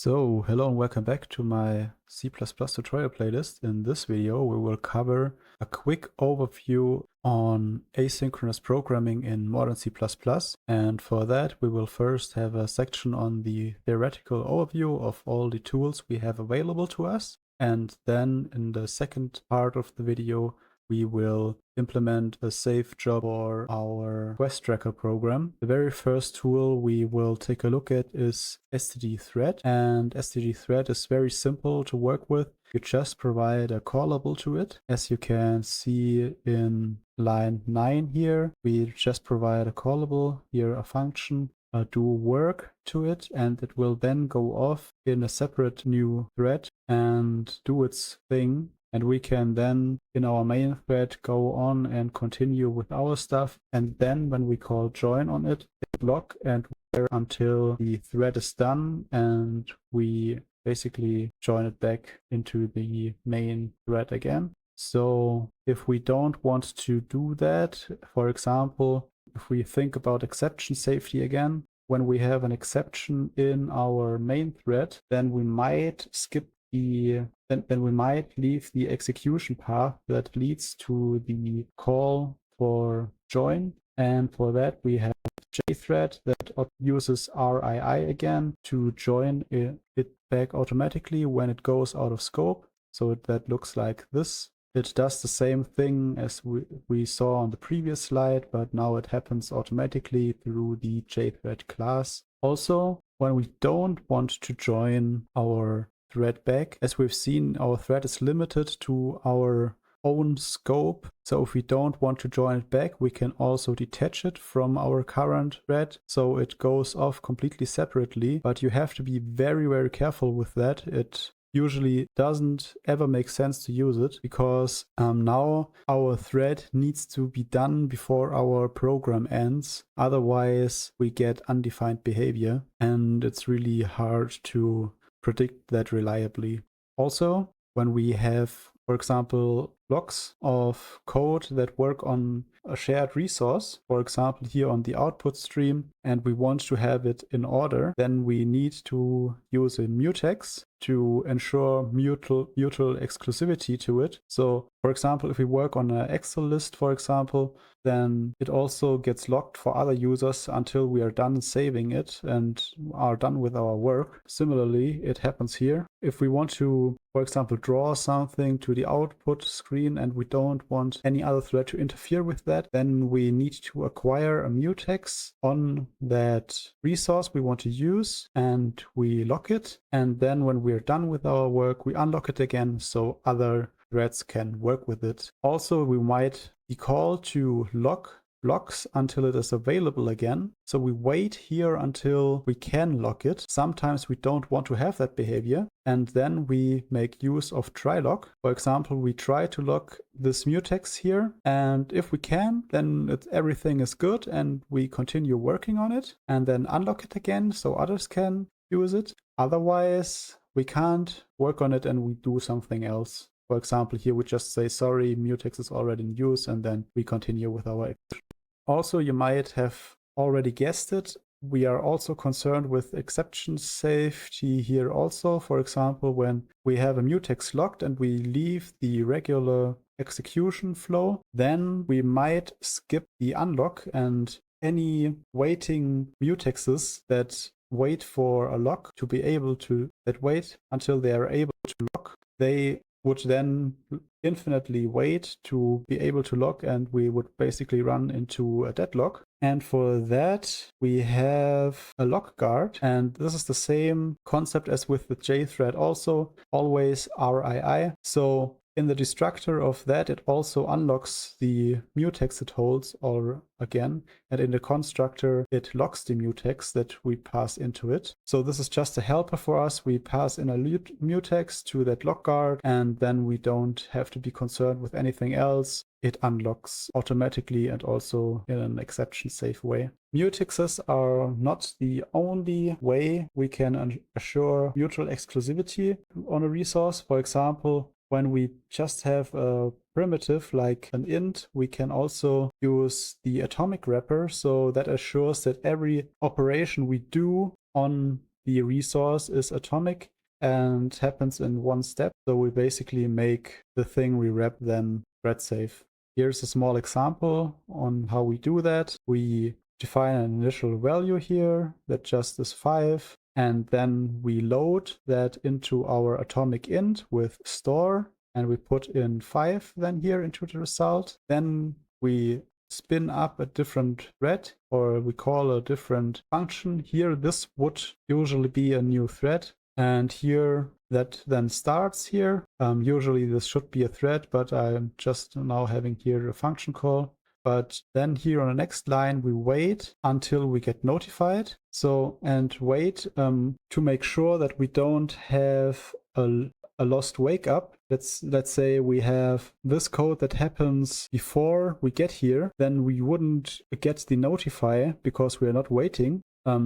So, hello and welcome back to my C++ tutorial playlist. In this video, we will cover a quick overview on asynchronous programming in modern C++. And for that, we will first have a section on the theoretical overview of all the tools we have available to us. And then in the second part of the video, we will implement a safe job for our quest tracker program. The very first tool we will take a look at is std_thread, and std_thread is very simple to work with. You just provide a callable to it. As you can see in line 9 here, we just provide a callable, here a function, do work to it, and it will then go off in a separate new thread and do its thing. And we can then, in our main thread, go on and continue with our stuff. And then when we call join on it, lock and wait until the thread is done, and we basically join it back into the main thread again. So if we don't want to do that, for example, if we think about exception safety again, when we have an exception in our main thread, then we might skip then we might leave the execution path that leads to the call for join. And for that, we have jthread that uses RII again to join it back automatically when it goes out of scope. So that looks like this. It does the same thing as we saw on the previous slide, but now it happens automatically through the jthread class. Also, when we don't want to join our thread back, as we've seen, our thread is limited to our own scope. So if we don't want to join it back, we can also detach it from our current thread, so it goes off completely separately. But you have to be very, very careful with that. It usually doesn't ever make sense to use it, because now our thread needs to be done before our program ends. Otherwise, we get undefined behavior, and it's really hard to predict that reliably. Also, when we have, for example, blocks of code that work on a shared resource, for example, here on the output stream, and we want to have it in order, then we need to use a mutex to ensure mutual exclusivity to it. So, for example, if we work on an Excel list, for example, then it also gets locked for other users until we are done saving it and are done with our work. Similarly, it happens here. If we want to, for example, draw something to the output screen and we don't want any other thread to interfere with that, then we need to acquire a mutex on that resource we want to use, and we lock it. And then when we're done with our work, we unlock it again so other threads can work with it. Also, we might be called to lock blocks until it is available again. So we wait here until we can lock it. Sometimes we don't want to have that behavior, and then we make use of try lock. For example, we try to lock this mutex here, and if we can, then everything is good and we continue working on it, and then unlock it again so others can use it. Otherwise, we can't work on it and we do something else. For example, here we just say, sorry, mutex is already in use, and then we continue with our execution. Also, you might have already guessed it, we are also concerned with exception safety here also. For example, when we have a mutex locked and we leave the regular execution flow, then we might skip the unlock, and any waiting mutexes that wait for a lock to be able to, that wait until they are able to lock, they would then infinitely wait to be able to lock, and we would basically run into a deadlock. And for that, we have a lock guard, and this is the same concept as with the jthread also, always RII. So in the destructor of that, it also unlocks the mutex it holds or again, and in the constructor, it locks the mutex that we pass into it. So this is just a helper for us. We pass in a mutex to that lock guard, and then we don't have to be concerned with anything else. It unlocks automatically and also in an exception safe way. Mutexes are not the only way we can assure mutual exclusivity on a resource. For example, when we just have a primitive like an int, we can also use the atomic wrapper. So that assures that every operation we do on the resource is atomic and happens in one step. So we basically make the thing we wrap then thread safe. Here's a small example on how we do that. We define an initial value here that just is 5, and then we load that into our atomic int with store, and we put in 5 then here into the result. Then we spin up a different thread, or we call a different function. Here this would usually be a new thread, and here that then starts here. Usually this should be a thread, but I'm just now having here a function call. But then here on the next line, we wait until we get notified. So, and wait to make sure that we don't have a lost wake up. Let's say we have this code that happens before we get here, then we wouldn't get the notify because we are not waiting.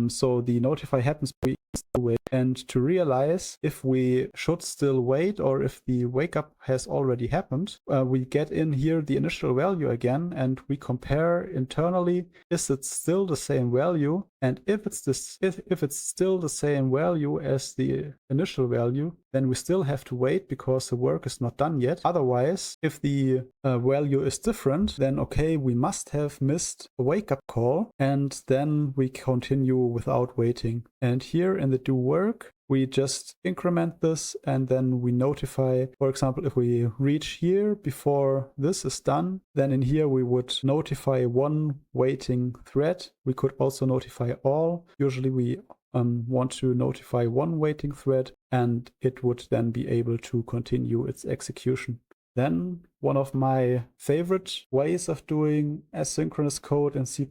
So the notify happens, we still wait. And to realize if we should still wait or if the wake up has already happened, we get in here the initial value again, and we compare internally, is it still the same value? And if it's still the same value as the initial value, then we still have to wait because the work is not done yet. Otherwise, if the value is different, then okay, we must have missed a wake up call, and then we continue without waiting. And here in the do work, we just increment this and then we notify, for example, if we reach here before this is done, then in here we would notify one waiting thread. We could also notify all. Usually we want to notify one waiting thread, and it would then be able to continue its execution. Then one of my favorite ways of doing asynchronous code in C++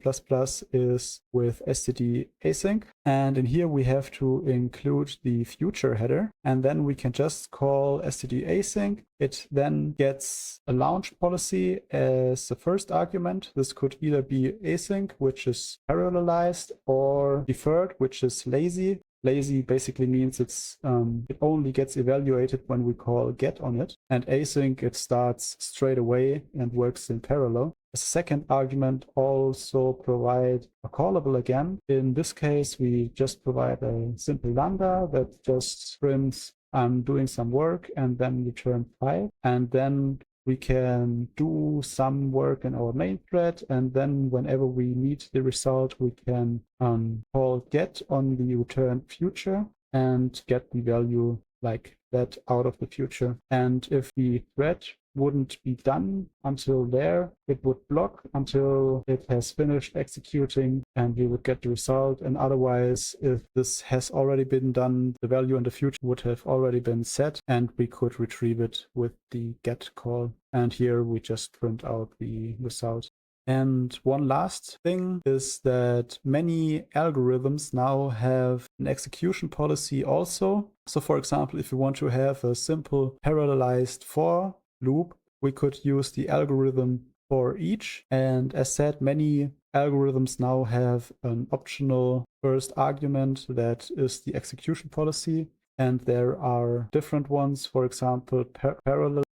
is with std async. And in here we have to include the future header, and then we can just call std async. It then gets a launch policy as the first argument. This could either be async, which is parallelized, or deferred, which is lazy. Lazy basically means it only gets evaluated when we call get on it, and async, it starts straight away and works in parallel. A second argument also provide a callable again. In this case, we just provide a simple lambda that just prints I'm doing some work and then return 5, and then we can do some work in our main thread, and then whenever we need the result, we can call get on the return future and get the value like that out of the future. And if the thread wouldn't be done until there, it would block until it has finished executing and we would get the result. And otherwise, if this has already been done, the value in the future would have already been set and we could retrieve it with the get call. And here we just print out the result. And one last thing is that many algorithms now have an execution policy also. So for example, if you want to have a simple parallelized for loop, we could use the algorithm for each. And as said, many algorithms now have an optional first argument that is the execution policy. And there are different ones, for example, parallelized,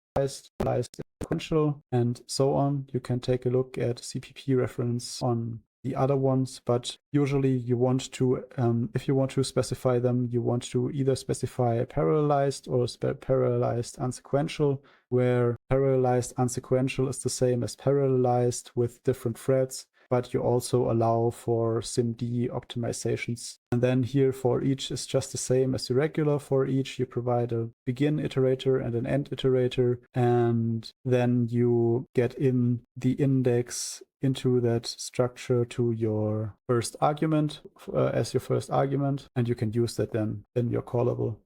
sequential, and so on. You can take a look at CPP reference on the other ones, but usually you want to, if you want to specify them, you want to either specify parallelized or parallelized unsequential, where parallelized unsequential is the same as parallelized with different threads, but you also allow for SIMD optimizations. And then here for each is just the same as the regular for each. You provide a begin iterator and an end iterator, and then you get in the index into that structure to your first argument as your first argument, and you can use that then in your callable.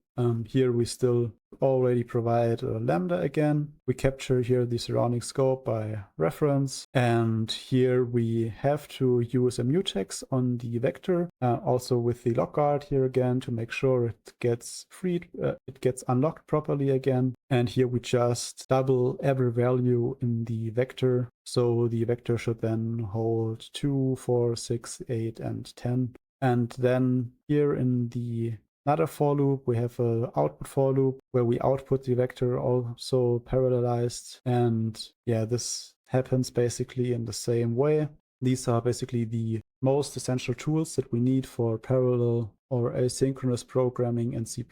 Here we still already provide a lambda again. We capture here the surrounding scope by reference, and here we have to use a mutex on the vector, also with the lock guard here again to make sure it gets freed, it gets unlocked properly again. And here we just double every value in the vector. So the vector should then hold 2, 4, 6, 8, and 10. And then here in the another for loop, we have an output for loop where we output the vector also parallelized. And yeah, this happens basically in the same way. These are basically the most essential tools that we need for parallel or asynchronous programming in C++.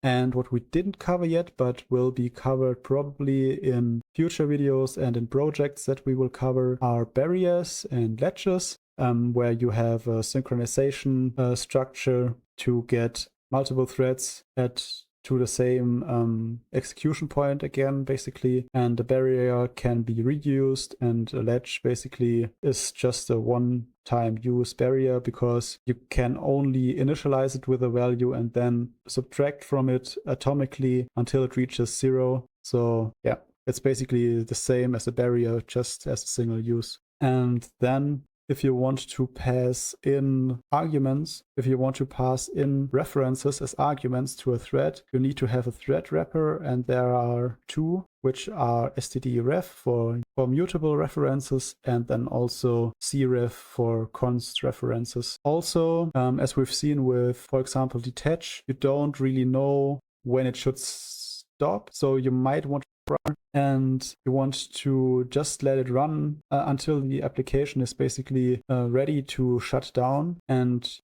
And what we didn't cover yet, but will be covered probably in future videos and in projects that we will cover, are barriers and ledges, where you have a synchronization structure to get multiple threads to the same execution point again, basically. And the barrier can be reused, and a ledge basically is just a one-time use barrier, because you can only initialize it with a value and then subtract from it atomically until it reaches 0. So yeah, it's basically the same as a barrier, just as a single use. And then if you want to pass in arguments, if you want to pass in references as arguments to a thread, you need to have a thread wrapper, and there are two, which are stdref for mutable references, and then also cref for const references. Also, as we've seen with, for example, detach, you don't really know when it should stop, so you might want to run, and you want to just let it run until the application is basically ready to shut down,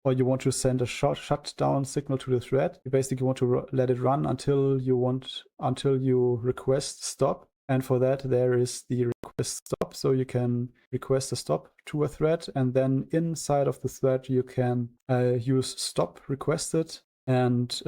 or you want to send a shutdown signal to the thread. You basically want to let it run until you request stop. And for that, there is the request stop. So you can request a stop to a thread, and then inside of the thread, you can use stop requested and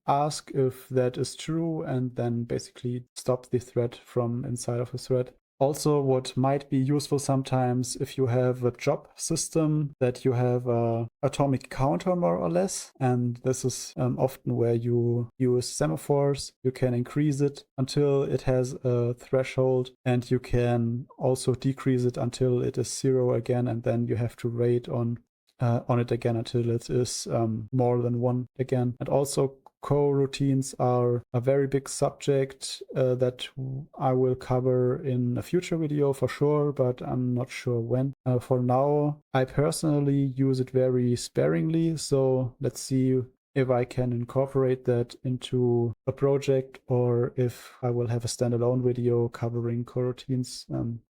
ask if that is true, and then basically stop the thread from inside of a thread. Also, what might be useful sometimes, if you have a job system, that you have a atomic counter more or less, and this is often where you use semaphores. You can increase it until it has a threshold, and you can also decrease it until it is 0 again, and then you have to wait on it again until it is more than 1 again. And also coroutines are a very big subject that I will cover in a future video for sure, but I'm not sure when. For now, I personally use it very sparingly, so let's see if I can incorporate that into a project, or if I will have a standalone video covering coroutines.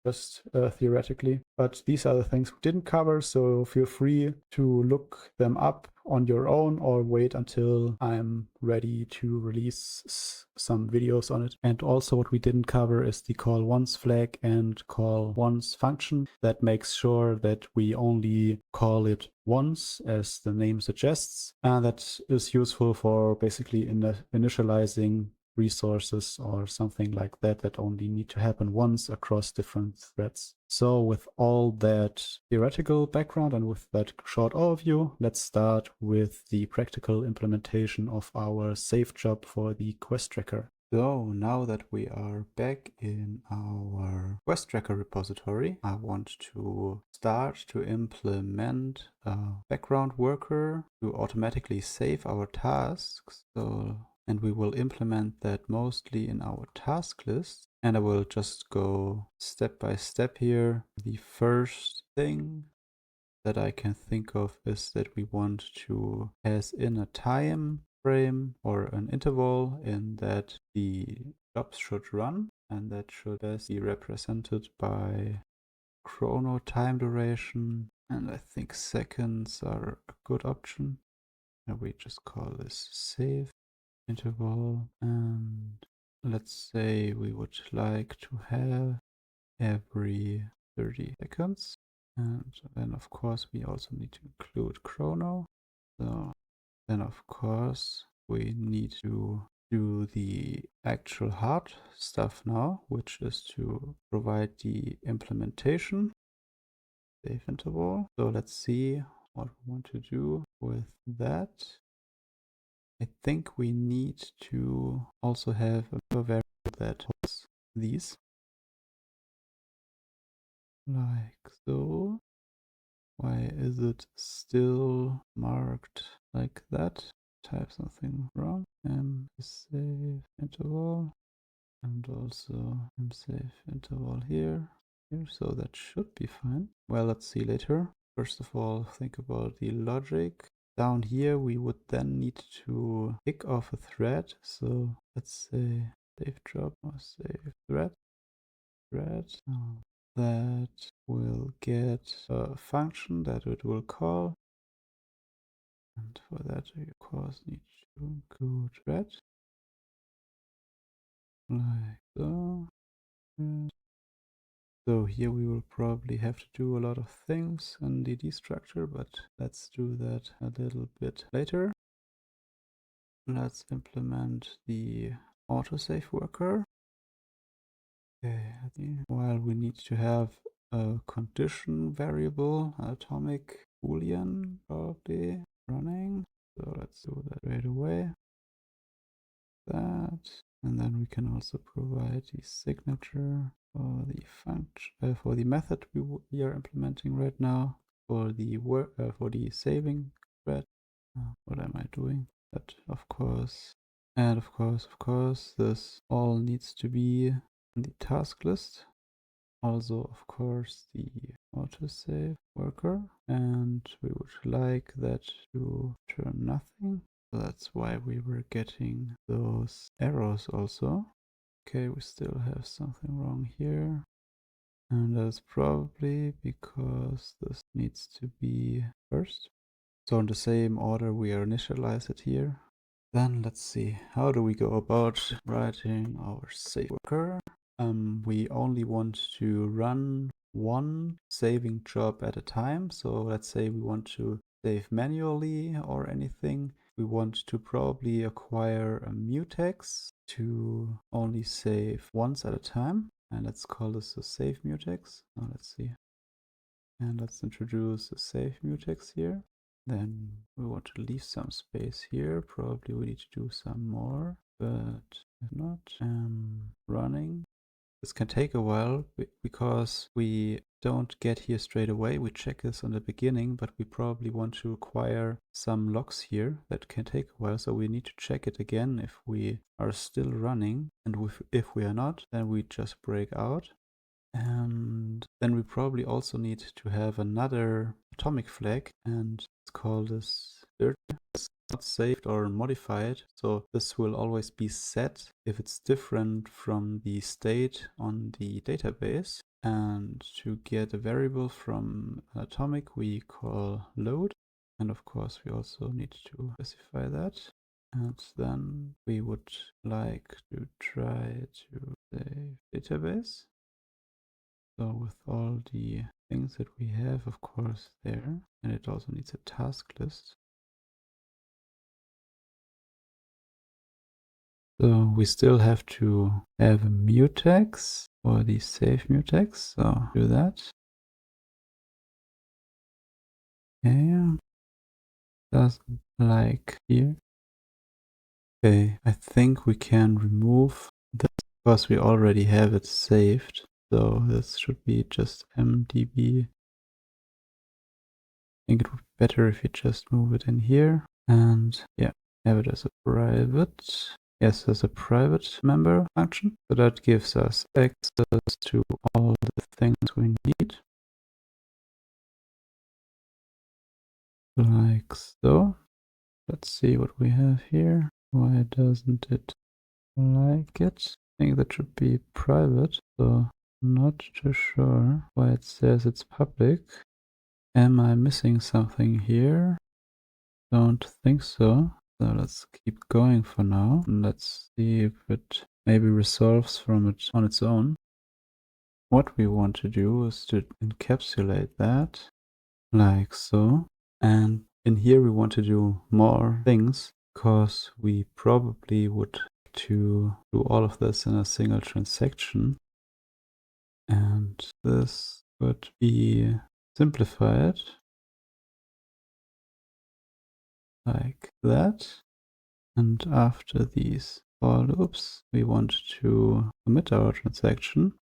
Just theoretically. But these are the things we didn't cover, so feel free to look them up on your own, or wait until I'm ready to release some videos on it. And also what we didn't cover is the call once flag and call once function. That makes sure that we only call it once, as the name suggests, and that is useful for basically initializing resources or something like that, that only need to happen once across different threads. So with all that theoretical background and with that short overview, let's start with the practical implementation of our save job for the quest tracker. So now that we are back in our quest tracker repository, I want to start to implement a background worker to automatically save our tasks. And we will implement that mostly in our task list. And I will just go step by step here. The first thing that I can think of is that we want to pass in a time frame or an interval in that the jobs should run, and that should be represented by chrono time duration. And I think seconds are a good option. And we just call this save interval, and let's say we would like to have every 30 seconds. And then of course we also need to include chrono. So then of course we need to do the actual hard stuff now, which is to provide the implementation save interval. So let's see what we want to do with that. I think we need to also have a variable that holds these, like so. Why is it still marked like that? Type something wrong. Save interval, and also save interval here. So that should be fine. Well, let's see later. First of all, think about the logic. Down here, we would then need to kick off a thread. So let's say save job or save thread. That will get a function that it will call. And for that, we of course need to include red, like so. So here we will probably have to do a lot of things in the DD structure, but let's do that a little bit later. Let's implement the autosave worker. Okay, while we need to have a condition variable, atomic boolean probably running. So let's do that right away. That, and then we can also provide the signature for the function for the method we are implementing right now for the for the saving thread. What am I doing? That of course, and of course, this all needs to be in the task list. Also, of course, the autosave worker, and we would like that to turn nothing. So that's why we were getting those errors also. Okay, we still have something wrong here. And that's probably because this needs to be first. So in the same order we are initialize it here. Then let's see, how do we go about writing our save worker? We only want to run one saving job at a time. So let's say we want to save manually or anything. We want to probably acquire a mutex to only save once at a time. And let's call this a save mutex. Oh, let's see. And let's introduce a save mutex here. Then we want to leave some space here. Probably we need to do some more, but if not, running. This can take a while because we don't get here straight away. We check this on the beginning, but we probably want to acquire some logs here. That can take a while, so we need to check it again if we are still running. And if we are not, then we just break out. And then we probably also need to have another atomic flag, and let's call this dirty. It's not saved or modified, so this will always be set if it's different from the state on the database. And to get a variable from atomic, we call load. And of course, we also need to specify that. And then we would like to try to save database. So with all the things that we have, of course, there, and it also needs a task list. So we still have to have a mutex for the save mutex. So do that. Okay. Doesn't like here. Okay, I think we can remove this because we already have it saved. So this should be just mdb. I think it would be better if you just move it in here. And yeah, have it as a private. Yes, as a private member function. So that gives us access to all the things we need. Like so. Let's see what we have here. Why doesn't it like it? I think that should be private. So not too sure why it says it's public. Am I missing something here? Don't think so. So let's keep going for now. Let's see if it maybe resolves from it on its own. What we want to do is to encapsulate that like so. And in here we want to do more things because we probably would like to do all of this in a single transaction. And this would be simplified like that. And after these for loops, we want to commit our transaction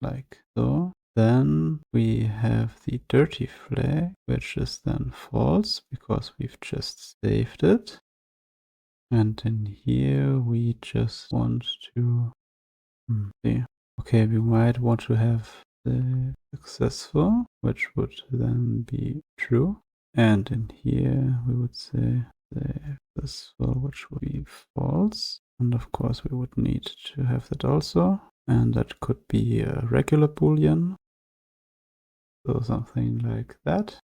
like so. Then we have the dirty flag, which is then false because we've just saved it. And in here we just want to see. Okay, we might want to have the successful, which would then be true. And in here we would say successful, which would be false. And of course we would need to have that also. And that could be a regular boolean. So something like that.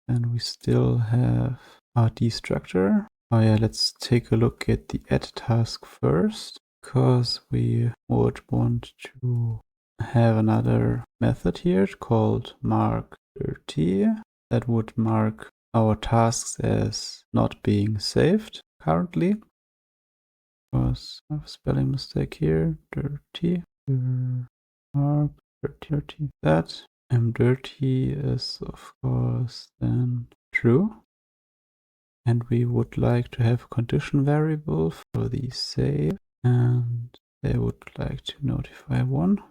And we still have our destructor. Oh yeah, let's take a look at the add task first, because we would want to have another method here called mark30 that would mark our tasks as not being saved currently. Because I have a spelling mistake here. Dirty. Mark 30. That. Dirty is of course then true. And we would like to have a condition variable for the save. And they would like to notify 1.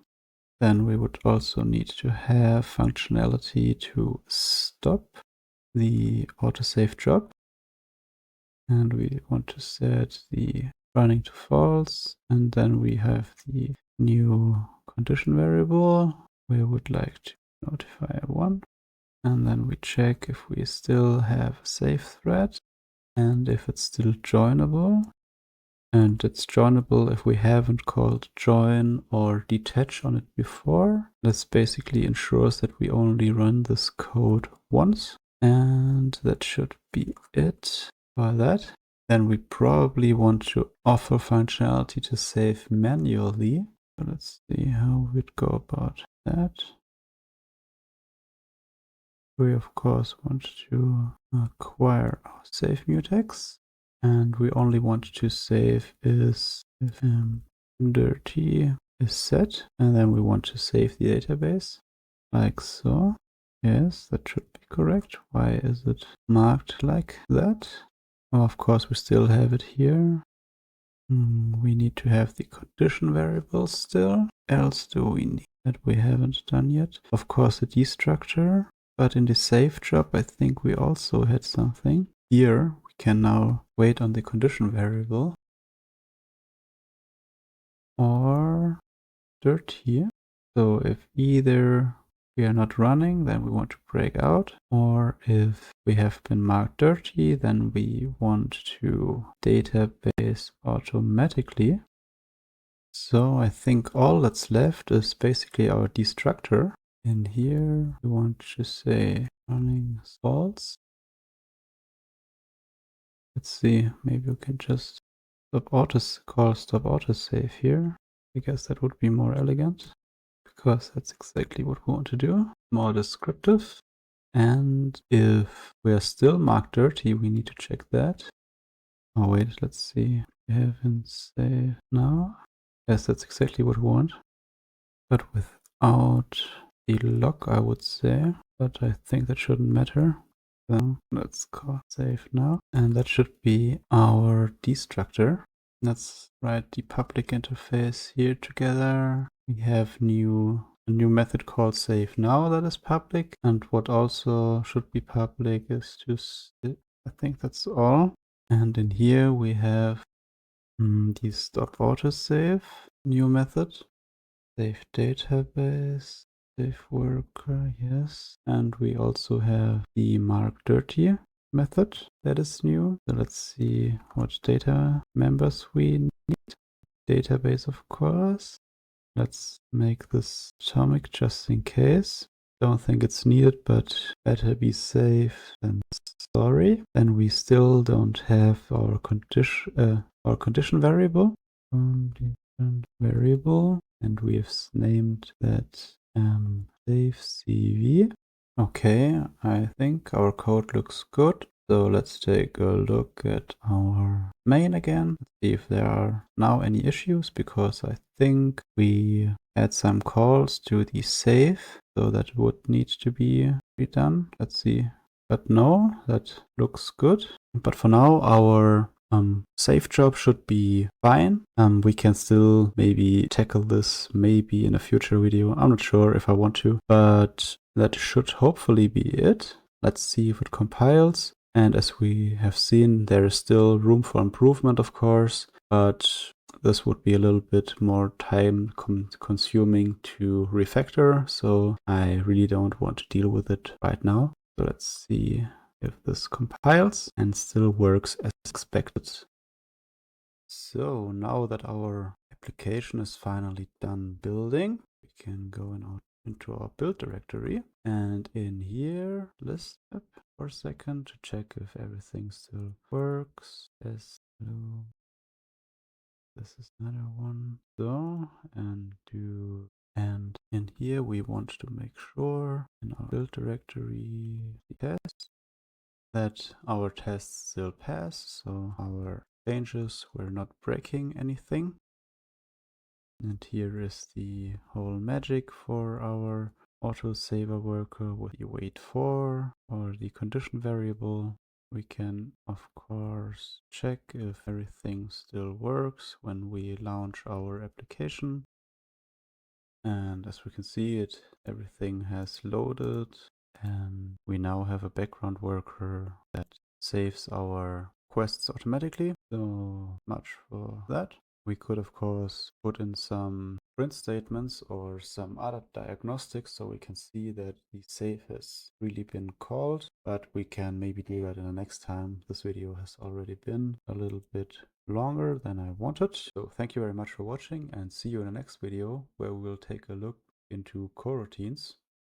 Then we would also need to have functionality to stop the autosave job. And we want to set the running to false. And then we have the new condition variable. We would like to notify 1. And then we check if we still have a save thread and if it's still joinable. And it's joinable if we haven't called join or detach on it before. This basically ensures that we only run this code once. And that should be it for that. Then we probably want to offer functionality to save manually. So let's see how we'd go about that. We of course want to acquire our save mutex. And we only want to save is if dirty is set, and then we want to save the database like so. Yes, that should be correct. Why is it marked like that? Well, of course, we still have it here. We need to have the condition variable still. Else do we need that we haven't done yet? Of course, the destructor. But in the save job, I think we also had something. Here, we can now wait on the condition variable. Or dirty. So if either we are not running, then we want to break out. Or if we have been marked dirty, then we want to database automatically. So I think all that's left is basically our destructor. In here, we want to say running false. Let's see, maybe we can just stop autosave here. I guess that would be more elegant, because that's exactly what we want to do. More descriptive. And if we are still marked dirty, we need to check that. Oh wait, let's see. We haven't saved now. Yes, that's exactly what we want. But without the lock, I would say. But I think that shouldn't matter. So let's call save now. And that should be our destructor. Let's write the public interface here together. We have a new method called save now that is public. And what also should be public is just, I think that's all. And in here we have the stop autosave new method. Save database, save worker, yes. And we also have the mark dirty method that is new. So let's see what data members we need. Database, of course. Let's make this atomic just in case. Don't think it's needed, but better be safe than sorry. And we still don't have our condition variable. Variable, and we've named that save CV. Okay, I think our code looks good. So let's take a look at our main again, see if there are now any issues, because I think we had some calls to the save, so that would need to be redone. Let's see. But no, that looks good. But for now, our save job should be fine. We can still maybe tackle this maybe in a future video. I'm not sure if I want to, but that should hopefully be it. Let's see if it compiles. And as we have seen, there is still room for improvement, of course, but this would be a little bit more time consuming to refactor. So I really don't want to deal with it right now. So let's see if this compiles and still works as expected. So now that our application is finally done building, we can go into our build directory, and in here list app for a second to check if everything still works. Yes, hello. This is another one. So, and in here we want to make sure in our build directory test that our tests still pass, so our changes were not breaking anything. And here is the whole magic for our autosaver worker with the wait for or the condition variable. We can of course check if everything still works when we launch our application. And as we can see, everything has loaded, and we now have a background worker that saves our quests automatically. So much for that. We could of course put in some print statements or some other diagnostics so we can see that the save has really been called, but we can maybe do that in the next time. This video has already been a little bit longer than I wanted. So thank you very much for watching, and see you in the next video where we will take a look into coroutines.